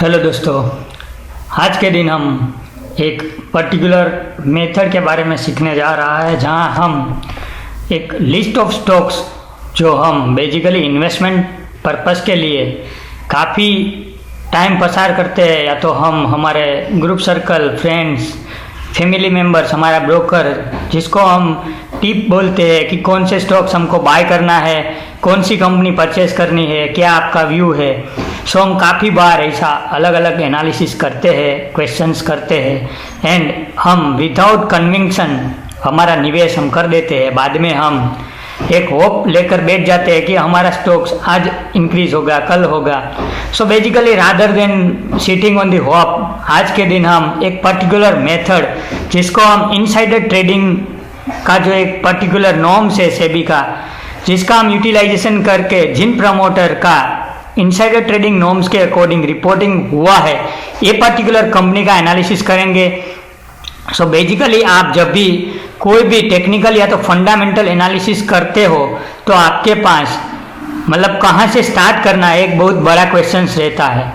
Hello दोस्तों, आज के दिन हम एक पर्टिकुलर मेथड के बारे में सीखने जा रहा है जहां हम एक लिस्ट ऑफ स्टॉक्स जो हम बेसिकली इन्वेस्टमेंट पर्पस के लिए काफ़ी टाइम पसार करते हैं, या तो हम हमारे group circle, friends, family members, हमारा ब्रोकर जिसको हम टिप बोलते हैं कि कौन से स्टॉक्स हमको बाय करना है, कौन सी कंपनी परचेज करनी है, क्या आपका व्यू है। सो हम काफ़ी बार ऐसा अलग अलग एनालिसिस करते हैं, क्वेश्चंस करते हैं एंड हम विदाउट कन्विक्शन हमारा निवेश हम कर देते हैं। बाद में हम एक होप लेकर बैठ जाते हैं कि हमारा स्टॉक्स आज इंक्रीज होगा, कल होगा। So basically rather than sitting on the hope, आज के दिन हम एक पर्टिकुलर मेथड जिसको हम इनसाइडर ट्रेडिंग का जो एक पर्टिकुलर नॉर्म्स है सेबी का, जिसका हम यूटिलाइजेशन करके जिन प्रमोटर का इनसाइडर ट्रेडिंग नॉर्म्स के अकॉर्डिंग रिपोर्टिंग हुआ है, ये पर्टिकुलर कंपनी का एनालिसिस करेंगे। सो बेसिकली आप जब भी कोई भी टेक्निकल या तो फंडामेंटल एनालिसिस करते हो तो आपके पास मतलब कहाँ से स्टार्ट करना है एक बहुत बड़ा क्वेश्चन रहता है।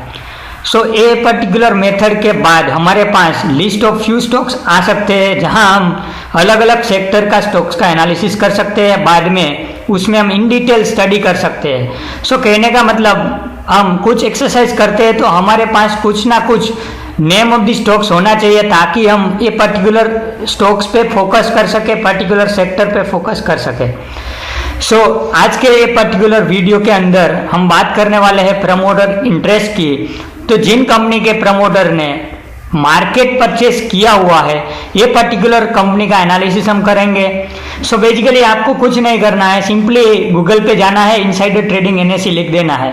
सो ये पर्टिकुलर मेथड के बाद हमारे पास लिस्ट ऑफ फ्यू स्टॉक्स आ सकते हैं जहां हम अलग अलग सेक्टर का स्टॉक्स का एनालिसिस कर सकते हैं। बाद में उसमें हम इन डिटेल स्टडी कर सकते हैं। सो कहने का मतलब हम कुछ एक्सरसाइज करते हैं तो हमारे पास कुछ ना कुछ नेम ऑफ द स्टॉक्स होना चाहिए ताकि हम ये पर्टिकुलर स्टॉक्स पे फोकस कर सके, पर्टिकुलर सेक्टर पे फोकस कर सके। सो आज के ये पर्टिकुलर वीडियो के अंदर हम बात करने वाले हैं प्रमोटर इंटरेस्ट की। तो जिन कंपनी के प्रमोटर ने मार्केट परचेस किया हुआ है, ये पर्टिकुलर कंपनी का एनालिसिस हम करेंगे। सो बेसिकली आपको कुछ नहीं करना है, सिंपली गूगल पे जाना है, इनसाइडर ट्रेडिंग एनएसई लिख देना है।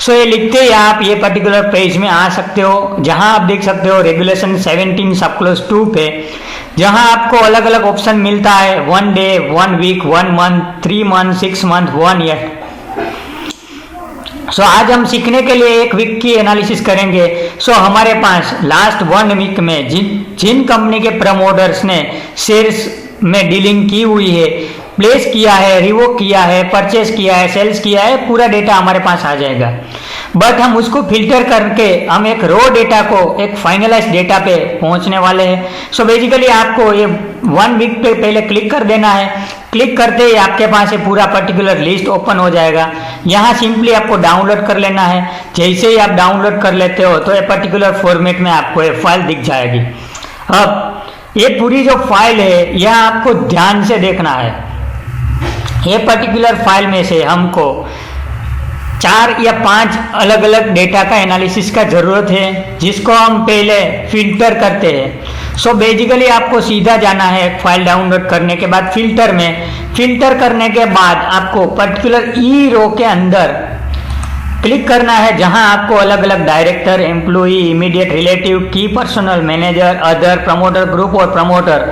सो ये लिखते ही आप ये पर्टिकुलर पेज में आ सकते हो जहां आप देख सकते हो रेगुलेशन 17 सब क्लोज 2 पे, जहां आपको अलग अलग ऑप्शन मिलता है 1 day, 1 week, 1 month, 3 month, 6 month, 1 year. So आज हम सीखने के लिए एक वीक की एनालिसिस करेंगे। सो हमारे पास लास्ट 1 वीक में जिन कंपनी के प्रमोटर्स ने शेयर्स में डीलिंग की हुई है, प्लेस किया है, रिवोक किया है, परचेस किया है, सेल्स किया है, पूरा डेटा हमारे पास आ जाएगा। बट हम उसको फिल्टर करके हम एक रो डेटा को एक फाइनलाइज डेटा पे पहुंचने वाले हैं। सो बेसिकली आपको ये 1 वीक पे पहले क्लिक कर देना है। क्लिक करते ही आपके पास ये पूरा पर्टिकुलर लिस्ट ओपन हो जाएगा। यहाँ सिंपली आपको डाउनलोड कर लेना है। जैसे ही आप डाउनलोड कर लेते हो तो ये पर्टिकुलर फॉर्मेट में आपको ये फाइल दिख जाएगी। अब ये पूरी जो फाइल है यह आपको ध्यान से देखना है। ये पर्टिकुलर फाइल में से हमको 4 या 5 अलग अलग डेटा का एनालिसिस का जरूरत है, जिसको हम पहले फिल्टर करते हैं। सो बेसिकली आपको सीधा जाना है फाइल डाउनलोड करने के बाद फिल्टर में। फिल्टर करने के बाद आपको पर्टिकुलर ई रो के अंदर क्लिक करना है जहां आपको अलग अलग डायरेक्टर, एम्प्लॉई, इमीडिएट रिलेटिव, की personal, manager, other, promoter group और प्रमोटर,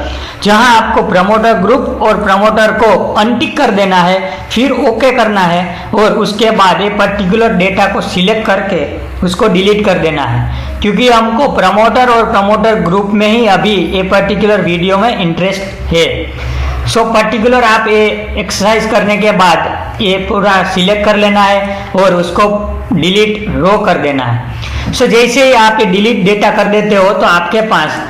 जहां आपको प्रमोटर ग्रुप और प्रमोटर को अनटिक कर देना है, फिर ओके करना है और उसके बाद ये पर्टिकुलर डेटा को सिलेक्ट करके उसको डिलीट कर देना है, क्योंकि हमको प्रमोटर और प्रमोटर ग्रुप में ही अभी ये पर्टिकुलर वीडियो में इंटरेस्ट है। सो पर्टिकुलर आप ये एक्सरसाइज करने के बाद ये पूरा सिलेक्ट कर लेना है और उसको डिलीट रो कर देना है। सो जैसे ही आप ये डिलीट डेटा कर देते हो तो आपके पास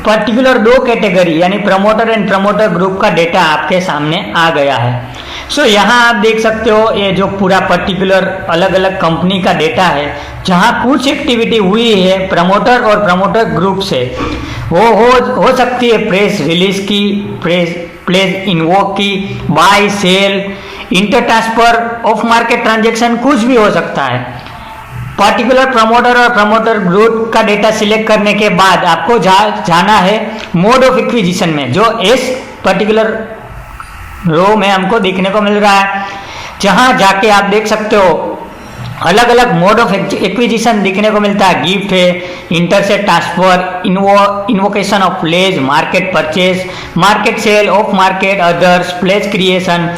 पर्टिकुलर 2 कैटेगरी यानी प्रमोटर एंड प्रमोटर ग्रुप का डेटा आपके सामने आ गया है। सो यहाँ आप देख सकते हो ये जो पूरा पर्टिकुलर अलग अलग कंपनी का डेटा है, जहाँ कुछ एक्टिविटी हुई है प्रमोटर और प्रमोटर ग्रुप से, वो हो सकती है प्रेस रिलीज की, प्लेस इनवोक की, buy, sale, inter transfer, off market transaction, कुछ भी हो सकता है। पर्टिकुलर प्रमोटर और प्रमोटर ग्रुप का डेटा सिलेक्ट करने के बाद आपको जाना है मोड ऑफ एक्विजिशन में, जो इस पर्टिकुलर रो में हमको देखने को मिल रहा है, जहां जाके आप देख सकते हो अलग अलग मोड ऑफ एक्विजिशन दिखने को मिलता है। गिफ्ट है, inter se transfer, invocation of pledge, market purchase, market sale, off market, others, pledge creation.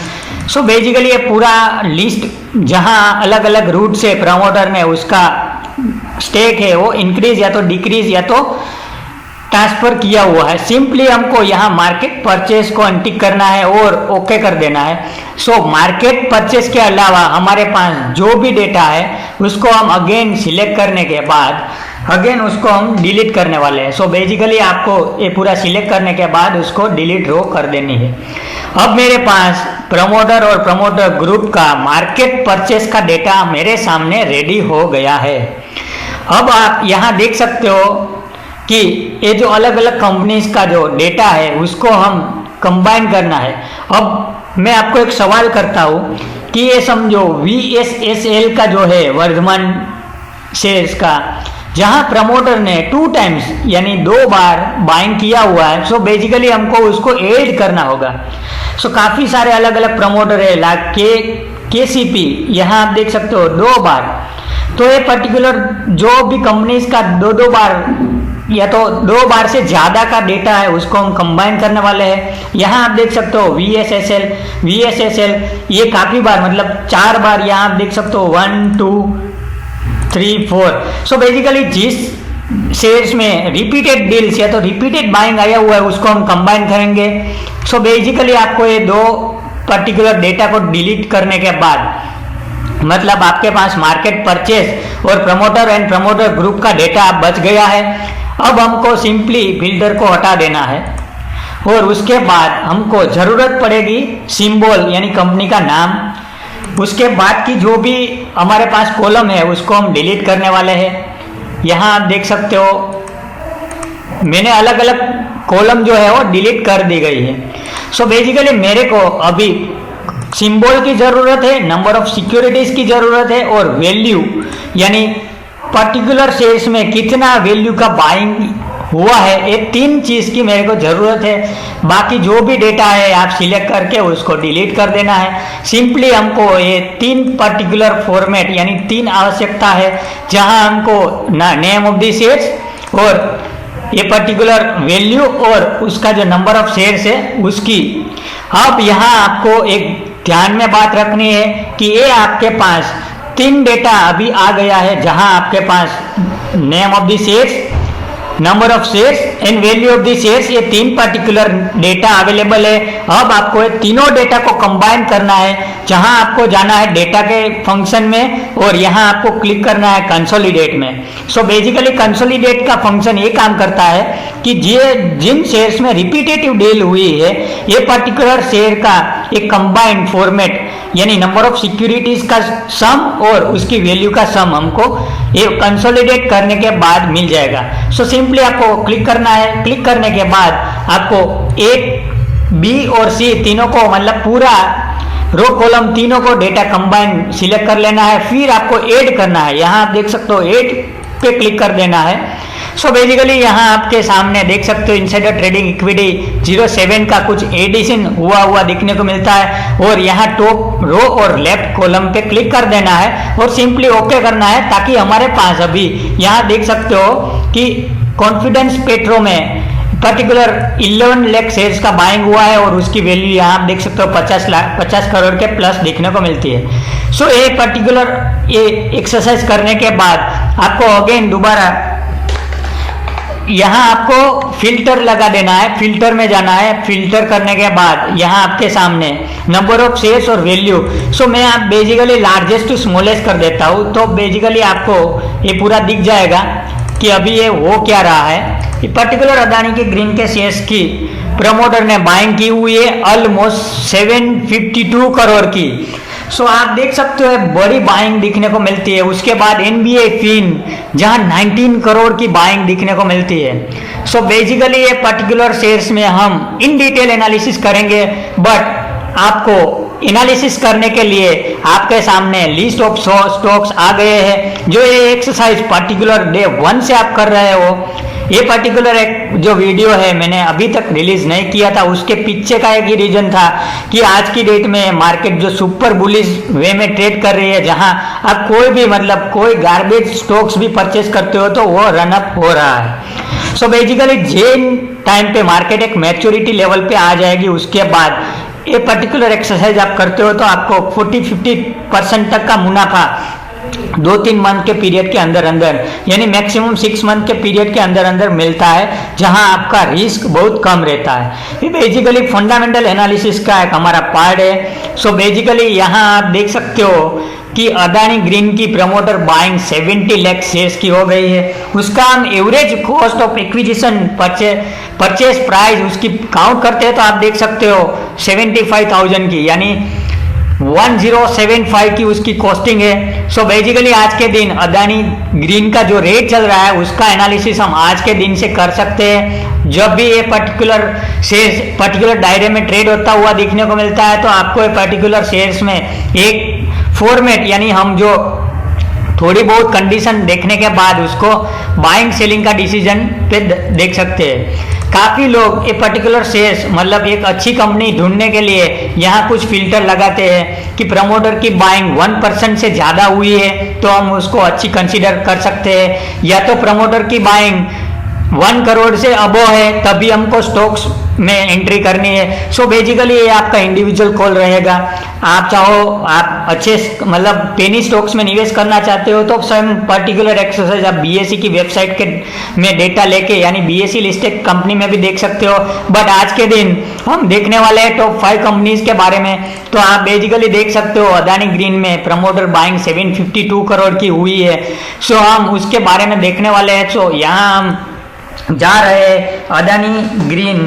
So basically ये पूरा लिस्ट जहां अलग अलग रूट से प्रमोटर ने उसका स्टेक है वो इंक्रीज या तो डिक्रीज या तो ट्रांसफर किया हुआ है। सिंपली हमको यहाँ मार्केट परचेस को अनटिक करना है और ओके कर देना है। सो मार्केट परचेस के अलावा हमारे पास जो भी डेटा है उसको हम अगेन सिलेक्ट करने के बाद अगेन उसको हम डिलीट करने वाले हैं। सो बेसिकली आपको ये पूरा सिलेक्ट करने के बाद उसको डिलीट रो कर देनी है। अब मेरे पास प्रमोटर और प्रमोटर ग्रुप का मार्केट परचेस का डेटा मेरे सामने रेडी हो गया है। अब आप यहाँ देख सकते हो कि ये जो अलग अलग कंपनीज का जो डेटा है उसको हम कंबाइन करना है। अब मैं आपको एक सवाल करता हूँ कि ये समझो VSSL का जो है वर्धमान शेयर्स का, जहां प्रमोटर ने 2 टाइम्स यानी 2 बार बाइंग किया हुआ है। सो बेसिकली हमको उसको ऐड करना होगा। सो काफ़ी सारे अलग अलग प्रमोटर है, लाइक KCP यहाँ आप देख सकते हो 2 बार। तो ये पर्टिकुलर जो भी कंपनीज का 2 बार या तो 2 बार से ज़्यादा का डेटा है उसको हम कंबाइन करने वाले हैं। यहाँ आप देख सकते हो VSSL ये काफ़ी बार मतलब 4 बार यहाँ आप देख सकते हो 1 2 3 4। सो बेसिकली जिस शेयर्स में रिपीटेड डील्स या तो रिपीटेड बाइंग आया हुआ है उसको हम कंबाइन करेंगे। सो बेसिकली आपको ये 2 पर्टिकुलर डेटा को डिलीट करने के बाद मतलब आपके पास मार्केट परचेस और प्रमोटर एंड प्रमोटर ग्रुप का डेटा अब बच गया है। अब हमको सिंपली फिल्टर को हटा देना है और उसके बाद हमको ज़रूरत पड़ेगी सिंबल यानी कंपनी का नाम। उसके बाद की जो भी हमारे पास कॉलम है उसको हम डिलीट करने वाले हैं। यहाँ आप देख सकते हो मैंने अलग अलग कॉलम जो है वो डिलीट कर दी गई है। सो बेसिकली मेरे को अभी सिंबल की ज़रूरत है, नंबर ऑफ सिक्योरिटीज़ की ज़रूरत है और वैल्यू यानी पर्टिकुलर शेयर्स में कितना वैल्यू का बाइंग हुआ है, ये 3 चीज़ की मेरे को ज़रूरत है। बाकी जो भी डेटा है आप सिलेक्ट करके उसको डिलीट कर देना है। सिंपली हमको ये 3 पर्टिकुलर फॉर्मेट यानी 3 आवश्यकता है जहां हमको नेम ऑफ द शेयर्स और ये पर्टिकुलर वैल्यू और उसका जो नंबर ऑफ शेयर्स है उसकी। अब यहाँ आपको एक ध्यान में बात रखनी है कि ये आपके पास 3 डेटा अभी आ गया है जहां आपके पास name of the shares, number of shares and value of the shares, ये 3 पर्टिकुलर डेटा अवेलेबल है। अब आपको ये तीनों डेटा को कंबाइन करना है जहां आपको जाना है डेटा के फंक्शन में और यहां आपको क्लिक करना है कंसोलिडेट में। सो बेसिकली कंसोलिडेट का फंक्शन ये काम करता है कि जिन शेयर्स में रिपीटेटिव डील हुई है ये पर्टिकुलर शेयर का एक कंबाइंड फॉर्मेट यानी नंबर ऑफ सिक्योरिटीज का सम और उसकी वैल्यू का सम हमको ये कंसोलिडेट करने के बाद मिल जाएगा। सो सिंपली आपको क्लिक करना है। क्लिक करने के बाद आपको A, B और C तीनों को मतलब पूरा रो कॉलम तीनों को डेटा कंबाइन सिलेक्ट कर लेना है। फिर आपको ऐड करना है। यहाँ आप देख सकते हो ऐड पे क्लिक कर देना है। सो बेसिकली यहाँ आपके सामने देख सकते हो इनसाइडर ट्रेडिंग इक्विटी 07 का कुछ एडिशन हुआ दिखने को मिलता है और यहाँ टॉप रो और लेफ्ट कॉलम पे क्लिक कर देना है और सिंपली ओके करना है ताकि हमारे पास अभी यहाँ देख सकते हो कि कॉन्फिडेंस पेट्रो में पर्टिकुलर 11 लाख शेयर्स का बाइंग हुआ है और उसकी वैल्यू यहाँ आप देख सकते हो 50 करोड़ के प्लस देखने को मिलती है। सो ये पर्टिकुलर ये एक्सरसाइज करने के बाद आपको अगेन दोबारा यहाँ आपको फिल्टर लगा देना है। फिल्टर में जाना है। फिल्टर करने के बाद यहाँ आपके सामने नंबर ऑफ शेयर्स और वैल्यू। सो मैं आप बेसिकली लार्जेस्ट टू स्मॉलेस्ट कर देता हूँ तो बेसिकली आपको ये पूरा दिख जाएगा कि अभी ये हो क्या रहा है। ये पर्टिकुलर अदानी के ग्रीन के शेयर्स की प्रमोटर ने बाइंग की हुई है ऑलमोस्ट 752 करोड़ की। सो आप देख सकते हो बड़ी बाइंग दिखने को मिलती है। उसके बाद NBA फिन जहां 19 करोड़ की बाइंग दिखने को मिलती है। सो बेसिकली ये पर्टिकुलर शेयर्स में हम इन डिटेल एनालिसिस करेंगे, बट आपको एनालिसिस करने के लिए आपके सामने लिस्ट ऑफ स्टॉक्स आ गए हैं। जो ये एक्सरसाइज पर्टिकुलर डे 1 से आप कर रहे हो, ये पर्टिकुलर एक जो वीडियो है मैंने अभी तक रिलीज नहीं किया था। उसके पीछे का एक ही रीजन था कि आज की डेट में मार्केट जो सुपर बुलिश वे में ट्रेड कर रही है, जहां आप कोई भी मतलब कोई गार्बेज स्टॉक्स भी परचेस करते हो तो वो रन अप हो रहा है। सो बेसिकली जिन टाइम पे मार्केट एक मैच्योरिटी लेवल पे आ जाएगी उसके बाद ये पर्टिकुलर एक्सरसाइज आप करते हो तो आपको 40-50% तक का मुनाफा 2-3 मंथ के पीरियड के अंदर अंदर, यानी मैक्सिमम 6 मंथ के पीरियड के अंदर अंदर मिलता है, जहां आपका रिस्क बहुत कम रहता है। ये बेसिकली फंडामेंटल एनालिसिस का एक हमारा पार्ट है। सो बेसिकली यहां आप देख सकते हो कि अदानी ग्रीन की प्रमोटर बाइंग 70 लाख शेयर्स की हो गई है। उसका हम average cost of acquisition purchase price उसकी काउंट करते हैं तो आप देख सकते हो 75,000 की, यानी 1075 की उसकी कॉस्टिंग है। सो बेसिकली आज के दिन अदानी ग्रीन का जो रेट चल रहा है उसका एनालिसिस हम आज के दिन से कर सकते हैं। जब भी ये पर्टिकुलर शेयर्स पर्टिकुलर दायरे में ट्रेड होता हुआ दिखने को मिलता है तो आपको ये पर्टिकुलर शेयर्स में एक फॉर्मेट, यानी हम जो थोड़ी बहुत कंडीशन देखने के बाद उसको बाइंग सेलिंग का डिसीजन पे देख सकते हैं। काफी लोग ये पर्टिकुलर शेयर्स मतलब एक अच्छी कंपनी ढूंढने के लिए यहाँ कुछ फिल्टर लगाते हैं कि प्रमोटर की बाइंग 1% से ज्यादा हुई है तो हम उसको अच्छी कंसीडर कर सकते हैं, या तो प्रमोटर की बाइंग 1 करोड़ से अबो है तभी हमको स्टॉक्स में एंट्री करनी है। सो बेसिकली ये आपका इंडिविजुअल कॉल रहेगा। आप चाहो आप अच्छे मतलब पेनी स्टॉक्स में निवेश करना चाहते हो तो स्वयं पर्टिकुलर एक्सरसाइज आप बीएसई की वेबसाइट के में डेटा लेके, यानी बीएसई लिस्टेड कंपनी में भी देख सकते हो। बट आज के दिन हम देखने वाले हैं टॉप 5 कंपनीज के बारे में, तो आप बेसिकली देख सकते हो अदानी ग्रीन में प्रमोटर बाइंग 752 करोड़ की हुई है। सो हम उसके बारे में देखने वाले हैं। सो यहाँ हम जा रहे हैं अदानी ग्रीन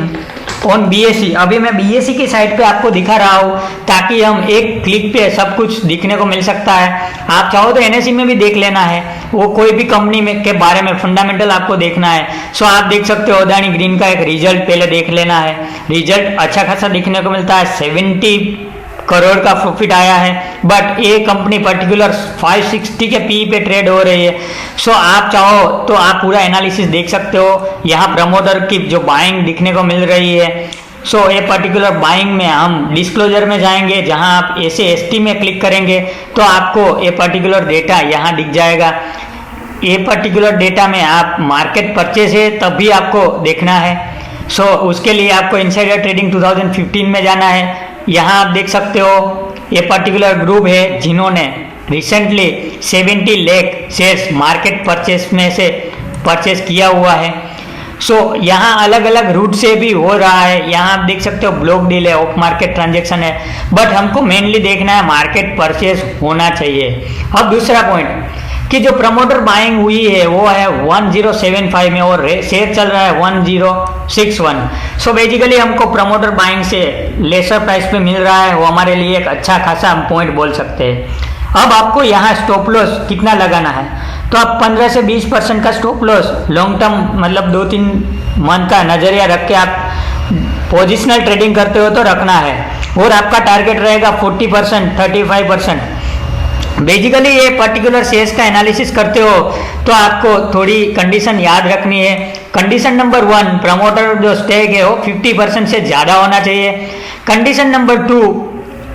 ऑन बीएसई। अभी मैं बीएसई की साइट पे आपको दिखा रहा हूँ ताकि हम एक क्लिक पे सब कुछ दिखने को मिल सकता है। आप चाहो तो एनएसई में भी देख लेना है, वो कोई भी कंपनी में के बारे में फंडामेंटल आपको देखना है। सो आप देख सकते हो अदानी ग्रीन का एक रिजल्ट पहले देख लेना है। रिजल्ट अच्छा खासा दिखने को मिलता है, 70 करोड़ का प्रॉफिट आया है। बट ये कंपनी पर्टिकुलर 560 के पी पे ट्रेड हो रही है। सो आप चाहो तो आप पूरा एनालिसिस देख सकते हो। यहाँ प्रमोटर की जो बाइंग दिखने को मिल रही है। सो ये पर्टिकुलर बाइंग में हम डिस्क्लोजर में जाएंगे, जहाँ आप ऐसे एसटी में क्लिक करेंगे तो आपको ये पर्टिकुलर डेटा यहाँ दिख जाएगा। ये पर्टिकुलर डेटा में आप मार्केट परचेज है तब भी आपको देखना है। सो उसके लिए आपको इनसाइडर ट्रेडिंग 2015 में जाना है। यहाँ आप देख सकते हो ये पर्टिकुलर ग्रुप है जिन्होंने recently 70 lakh shares market purchase में से परचेस किया हुआ है। सो यहाँ अलग अलग रूट से भी हो रहा है। यहाँ आप देख सकते हो ब्लॉक डील है, ऑफ मार्केट ट्रांजेक्शन है, बट हमको मेनली देखना है मार्केट परचेस होना चाहिए। अब दूसरा पॉइंट कि जो प्रमोटर बाइंग हुई है वो है 1075 में और शेयर चल रहा है 1061। सो बेसिकली हमको प्रमोटर बाइंग से लेसर प्राइस पे मिल रहा है, वो हमारे लिए एक अच्छा खासा हम पॉइंट बोल सकते हैं। अब आपको यहाँ स्टॉप लॉस कितना लगाना है, तो आप 15 से 20% का स्टॉप लॉस लॉन्ग टर्म मतलब 2-3 मंथ का नजरिया रख के आप पोजिशनल ट्रेडिंग करते हो तो रखना है। और आपका टारगेट रहेगा 40%, 35%। बेसिकली ये पर्टिकुलर शेयर्स का एनालिसिस करते हो तो आपको थोड़ी कंडीशन याद रखनी है। कंडीशन नंबर 1, प्रमोटर जो स्टेक है वो 50% से ज़्यादा होना चाहिए। कंडीशन नंबर 2,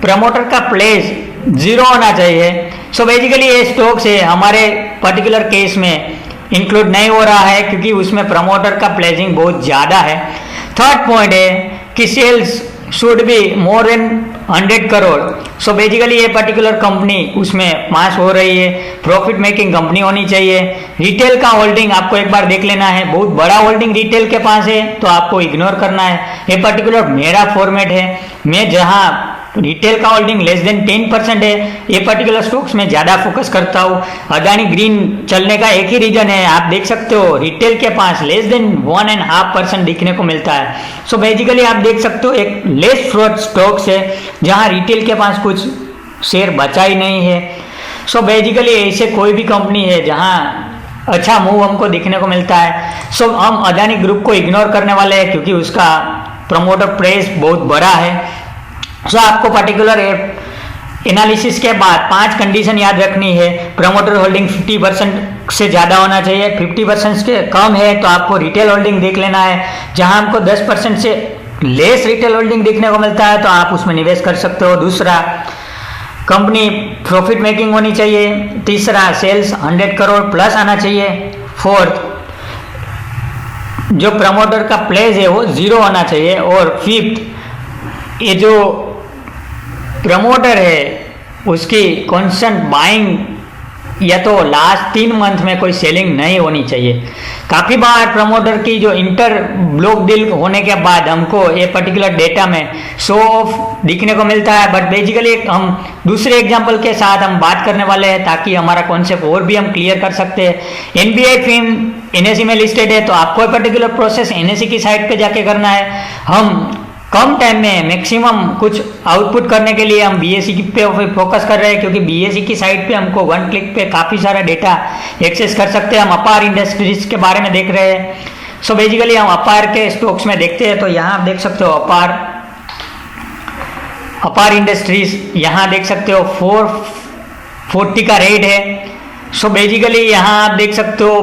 प्रमोटर का प्लेस 0 होना चाहिए। सो बेसिकली ये स्टॉक्स है हमारे पर्टिकुलर केस में इंक्लूड नहीं हो रहा है क्योंकि उसमें प्रमोटर का प्लेजिंग बहुत ज़्यादा है। थर्ड पॉइंट है कि sales should be more than 100 crore. So basically ये पर्टिकुलर कंपनी उसमें पास हो रही है, प्रॉफिट मेकिंग कंपनी होनी चाहिए। रिटेल का होल्डिंग आपको एक बार देख लेना है, बहुत बड़ा होल्डिंग रिटेल के पास है तो आपको इग्नोर करना है। ये पर्टिकुलर मेरा फॉर्मेट है, मैं जहां रिटेल का होल्डिंग लेस देन 10% है, ये पर्टिकुलर स्टॉक्स में ज़्यादा फोकस करता हूँ। अदानी ग्रीन चलने का एक ही रीजन है, आप देख सकते हो रिटेल के पास लेस देन 1.5% दिखने को मिलता है। सो बेसिकली आप देख सकते हो एक लेस फ्लोट स्टॉक्स है जहाँ रिटेल के पास कुछ शेयर बचा ही नहीं है। सो बेसिकली ऐसे कोई भी कंपनी है जहाँ अच्छा मूव हमको दिखने को मिलता है। सो हम अदानी ग्रुप को इग्नोर करने वाले हैं क्योंकि उसका प्रमोटर प्राइस बहुत बड़ा है। सो आपको पर्टिकुलर एनालिसिस के बाद 5 कंडीशन याद रखनी है। प्रमोटर होल्डिंग 50% से ज़्यादा होना चाहिए, 50% से कम है तो आपको रिटेल होल्डिंग देख लेना है। जहां हमको 10% से लेस रिटेल होल्डिंग देखने को मिलता है तो आप उसमें निवेश कर सकते हो। दूसरा, कंपनी प्रॉफिट मेकिंग होनी चाहिए। तीसरा, सेल्स 100 करोड़ प्लस आना चाहिए। फोर्थ, जो प्रमोटर का प्लेस है वो 0 होना चाहिए। और फिफ्थ, ये जो प्रमोटर है उसकी कॉन्स्टेंट बाइंग या तो लास्ट 3 मंथ में कोई सेलिंग नहीं होनी चाहिए। काफ़ी बार प्रमोटर की जो इंटर ब्लॉक डील होने के बाद हमको ये पर्टिकुलर डेटा में शो ऑफ दिखने को मिलता है, बट बेसिकली हम दूसरे एग्जांपल के साथ हम बात करने वाले हैं ताकि हमारा कॉन्सेप्ट और भी हम क्लियर कर सकते हैं। एनबीआई फिन एनएससी में लिस्टेड है तो आपको पर्टिकुलर प्रोसेस एनएससी की साइट पे जाके करना है। हम कम टाइम में मैक्सिमम कुछ आउटपुट करने के लिए हम बीएसई पे फोकस कर रहे हैं, क्योंकि बीएसई की साइट पे हमको 1 क्लिक पे काफ़ी सारा डेटा एक्सेस कर सकते हैं। हम अपार इंडस्ट्रीज के बारे में देख रहे हैं। सो बेसिकली हम अपार के स्टॉक्स में देखते हैं, तो यहाँ आप देख सकते हो अपार इंडस्ट्रीज, यहाँ देख सकते हो 440 का रेट है। सो बेसिकली यहाँ आप देख सकते हो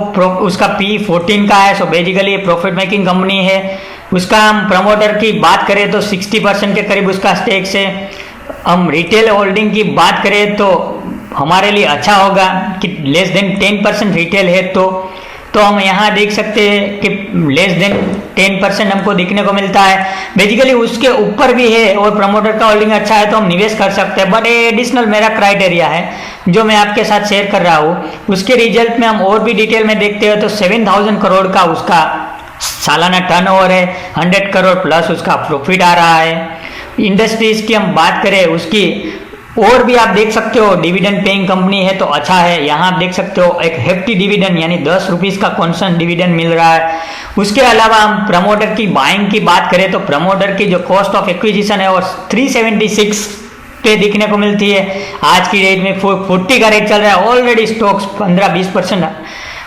उसका P14 का है। So basically profit making company है। उसका हम प्रमोटर की बात करें तो 60% के करीब उसका स्टेक्स है। हम रिटेल होल्डिंग की बात करें तो हमारे लिए अच्छा होगा कि लेस देन 10% रिटेल है, तो हम यहाँ देख सकते हैं कि लेस देन 10% हमको दिखने को मिलता है। बेसिकली उसके ऊपर भी है और प्रमोटर का होल्डिंग अच्छा है तो हम निवेश कर सकते हैं, बट ये एडिशनल मेरा क्राइटेरिया है जो मैं आपके साथ शेयर कर रहा हूँ। उसके रिजल्ट में हम और भी डिटेल में देखते हैं तो 7,000 करोड़ का उसका सालाना टर्नओवर है, 100 करोड़ प्लस उसका प्रॉफिट आ रहा है। इंडस्ट्रीज की हम बात करें उसकी और भी आप देख सकते हो डिविडेंड पेइंग कंपनी है तो अच्छा है। यहाँ आप देख सकते हो एक हेफ्टी डिविडेंड यानी 10 रुपीज़ का कॉन्स्टेंट डिविडेंड मिल रहा है। उसके अलावा हम प्रमोटर की बाइंग की बात करें तो प्रमोटर की जो कॉस्ट ऑफ एक्विजिशन है और 376 पे दिखने को मिलती है। आज की डेट में 40 का रेट चल रहा है। ऑलरेडी स्टॉक्स 15-20%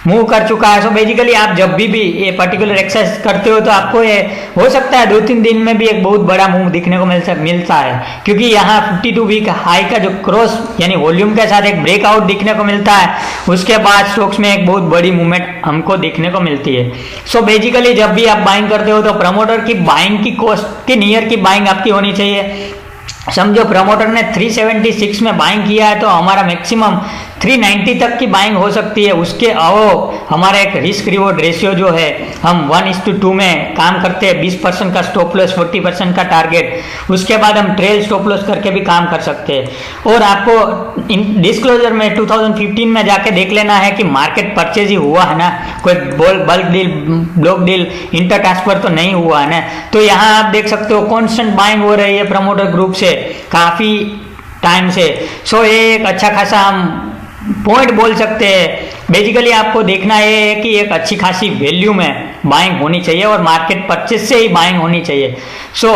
मूव कर चुका है। सो बेसिकली आप जब भी ये पर्टिकुलर एक्सरसाइज करते हो तो आपको ये हो सकता है 2-3 दिन में भी एक बहुत बड़ा मूव दिखने को मिलता है, क्योंकि यहाँ 52 वीक हाई का जो क्रॉस यानी वॉल्यूम के साथ एक ब्रेकआउट दिखने को मिलता है। उसके बाद स्टॉक्स में एक बहुत बड़ी मूवमेंट हमको देखने को मिलती है। सो बेसिकली जब भी आप बाइंग करते हो तो प्रमोटर की बाइंग की कॉस्ट के नियर की बाइंग आपकी होनी चाहिए। समझो प्रमोटर ने 376 में बाइंग किया है तो हमारा मैक्सिमम 390 तक की बाइंग हो सकती है। उसके अलावा हमारा एक रिस्क रिवॉर्ड रेशियो जो है हम 1:2 में काम करते हैं। 20% का स्टॉप लॉस, 40% का टारगेट। उसके बाद हम ट्रेल स्टॉप लॉस करके भी काम कर सकते हैं। और आपको डिस्क्लोजर में 2015 में जाके देख लेना है कि मार्केट परचेज ही हुआ है ना, कोई bulk deal, block deal, inter transfer तो नहीं हुआ है ना। तो यहाँ आप देख सकते हो कॉन्स्टेंट बाइंग हो रही है प्रमोटर ग्रुप से काफ़ी टाइम से। सो ये एक अच्छा खासा हम पॉइंट बोल सकते हैं। बेसिकली आपको देखना ये है कि एक अच्छी खासी वैल्यू में बाइंग होनी चाहिए और मार्केट परचेज से ही बाइंग होनी चाहिए। सो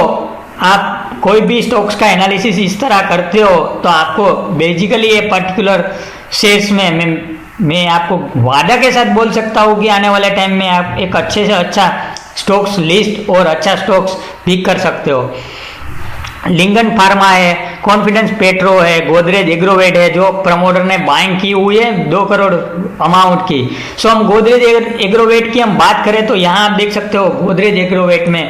आप कोई भी स्टॉक्स का एनालिसिस इस तरह करते हो तो आपको बेसिकली ये पर्टिकुलर शेयर्स में मैं आपको वादा के साथ बोल सकता हूँ कि आने वाले टाइम में आप एक अच्छे से अच्छा स्टॉक्स लिस्ट और अच्छा स्टॉक्स पिक कर सकते हो। लिंगन फार्मा है, कॉन्फिडेंस पेट्रो है, गोदरेज एग्रोवेट है जो प्रमोटर ने बाइंग की हुई है 2 करोड़ अमाउंट की। सो हम गोदरेज एग्रोवेट की हम बात करें तो यहाँ आप देख सकते हो गोदरेज एग्रोवेट में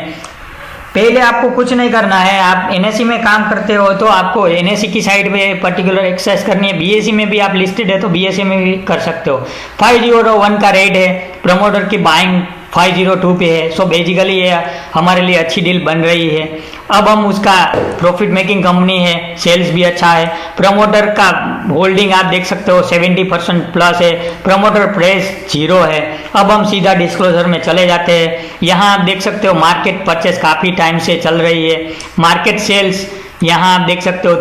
पहले आपको कुछ नहीं करना है। आप एनएससी में काम करते हो तो आपको एनएससी की साइड पे पर्टिकुलर एक्सरसाइज करनी है। बीएसई में भी आप लिस्टेड है तो बीएसई में भी कर सकते हो। 501 का रेट है, प्रमोटर की बाइंग 502 पे है। सो बेसिकली ये हमारे लिए अच्छी डील बन रही है। अब हम उसका प्रॉफिट मेकिंग कंपनी है, सेल्स भी अच्छा है। प्रमोटर का होल्डिंग आप देख सकते हो 70% प्लस है। प्रमोटर प्राइस 0 है। अब हम सीधा डिस्क्लोजर में चले जाते हैं। यहाँ आप देख सकते हो मार्केट परचेस काफ़ी टाइम से चल रही है। मार्केट सेल्स यहाँ आप देख सकते हो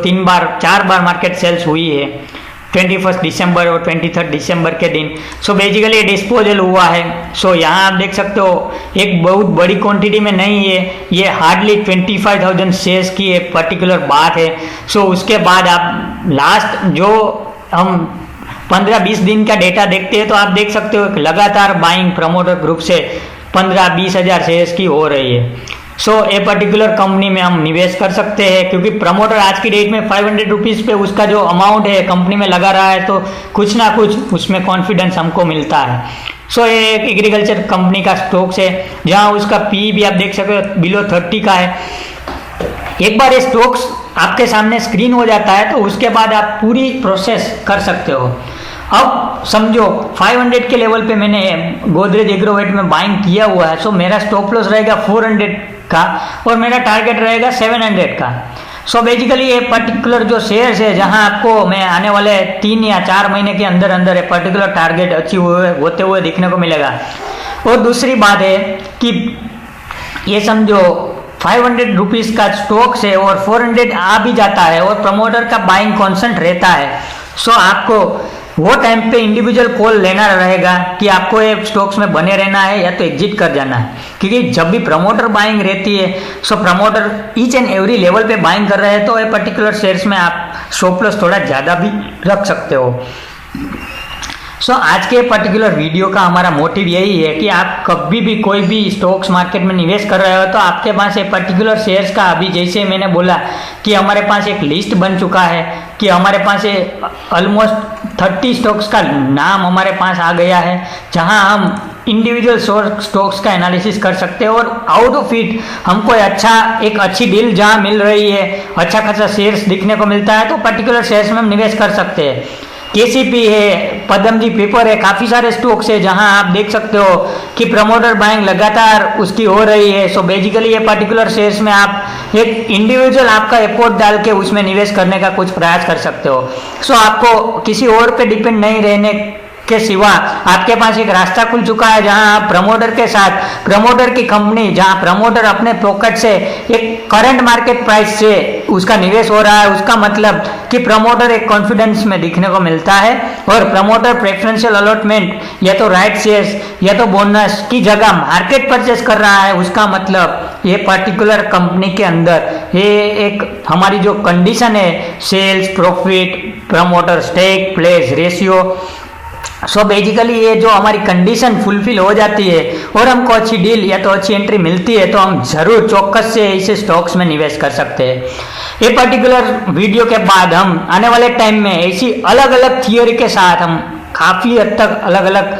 4 बार मार्केट सेल्स हुई है, 21 दिसंबर और 23 दिसंबर के दिन। सो बेसिकली डिस्पोजल हुआ है। सो यहाँ आप देख सकते हो एक बहुत बड़ी क्वांटिटी में नहीं है, ये हार्डली 25,000 शेयर्स की एक पर्टिकुलर बात है। सो उसके बाद आप लास्ट जो हम 15-20 दिन का डेटा देखते हैं तो आप देख सकते हो लगातार बाइंग प्रमोटर ग्रुप से 15-20 हज़ार शेयर्स की हो रही है। सो ए पर्टिकुलर कंपनी में हम निवेश कर सकते हैं, क्योंकि प्रमोटर आज की डेट में 500 रुपीज़ पे उसका जो अमाउंट है कंपनी में लगा रहा है तो कुछ ना कुछ उसमें कॉन्फिडेंस हमको मिलता है। सो ये एक एग्रीकल्चर कंपनी का स्टॉक्स है जहां उसका पी भी आप देख सकते हो बिलो 30 का है। एक बार ये स्टॉक्स आपके सामने स्क्रीन हो जाता है तो उसके बाद आप पूरी प्रोसेस कर सकते हो। अब समझो 500 के लेवल पे मैंने गोदरेज एग्रोवेट में बाइंग किया हुआ है। सो मेरा स्टॉप लॉस रहेगा 400 का और मेरा टारगेट रहेगा 700 का। सो बेसिकली ये पर्टिकुलर जो शेयर्स है जहां आपको मैं आने वाले 3 या 4 महीने के अंदर अंदर ये पर्टिकुलर टारगेट अचीव होते हुए दिखने को मिलेगा। और दूसरी बात है कि ये समझो 500 रुपीज़ का स्टॉक्स है और 400 आ भी जाता है और प्रमोटर का बाइंग कॉन्सेंट रहता है। सो आपको वो टाइम पे इंडिविजुअल कॉल लेना रहेगा कि आपको ये स्टॉक्स में बने रहना है या तो एग्जिट कर जाना है, क्योंकि जब भी प्रमोटर बाइंग रहती है so promoter each and every level पे बाइंग कर रहे हैं, तो ये पर्टिकुलर शेयर्स में आप स्टॉप लॉस थोड़ा ज़्यादा भी रख सकते हो। सो आज के पर्टिकुलर वीडियो का हमारा मोटिव यही है कि आप कभी भी कोई भी स्टॉक्स मार्केट में निवेश कर रहे हो तो आपके पास एक पर्टिकुलर शेयर्स का, अभी जैसे मैंने बोला कि हमारे पास एक लिस्ट बन चुका है कि हमारे पास ऑलमोस्ट 30 स्टॉक्स का नाम हमारे पास आ गया है, जहां हम इंडिविजुअल स्टॉक्स का एनालिसिस कर सकते हैं और आउट ऑफ इट हमको एक अच्छी डील जहां मिल रही है, अच्छा खासा शेयर्स दिखने को मिलता है, तो पर्टिकुलर शेयर्स में हम निवेश कर सकते हैं। केसीपी है, पद्मजी पेपर है, काफ़ी सारे स्टॉक्स है जहां आप देख सकते हो कि प्रमोटर बाइंग लगातार उसकी हो रही है। सो बेसिकली ये पर्टिकुलर शेयर्स में आप एक इंडिविजुअल आपका एफर्ट डाल के उसमें निवेश करने का कुछ प्रयास कर सकते हो। सो आपको किसी और पे डिपेंड नहीं रहने के सिवा आपके पास एक रास्ता खुल चुका है जहां आप प्रमोटर के साथ, प्रमोटर की कंपनी जहां प्रमोटर अपने पॉकेट से एक करंट मार्केट प्राइस से उसका निवेश हो रहा है, उसका मतलब कि प्रमोटर एक कॉन्फिडेंस में दिखने को मिलता है और प्रमोटर प्रेफरेंशियल अलॉटमेंट या तो राइट शेयर्स या तो बोनस की जगह मार्केट परचेस कर रहा है, उसका मतलब ये पर्टिकुलर कंपनी के अंदर ये एक हमारी जो कंडीशन है sales, profit, promoter stake, pledge ratio, so basically ये जो हमारी कंडीशन फुलफिल हो जाती है और हमको अच्छी डील या तो अच्छी एंट्री मिलती है तो हम जरूर चौकस से इसे स्टॉक्स में निवेश कर सकते हैं। ये पर्टिकुलर वीडियो के बाद हम आने वाले टाइम में ऐसी अलग अलग थियोरी के साथ हम काफ़ी हद तक अलग अलग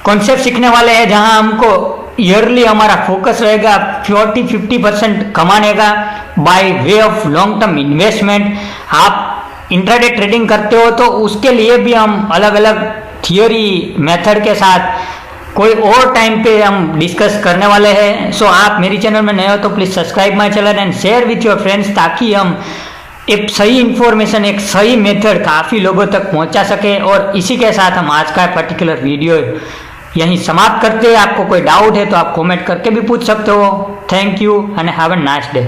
कॉन्सेप्ट सीखने वाले हैं, जहां हमको ईयरली हमारा फोकस रहेगा 40-50% कमाने का by way of long term investment. आप इंट्राडे ट्रेडिंग करते हो तो उसके लिए भी हम अलग अलग थियोरी मेथड के साथ कोई और टाइम पे हम डिस्कस करने वाले हैं। सो आप मेरी चैनल में नए हो तो please subscribe my channel and share with your friends, ताकि हम एक सही इन्फॉर्मेशन, एक सही मेथड काफ़ी लोगों तक पहुंचा सके। और इसी के साथ हम आज का पर्टिकुलर वीडियो यहीं समाप्त करते हैं। आपको कोई डाउट है तो आप कमेंट करके भी पूछ सकते हो। Thank you and have a nice day.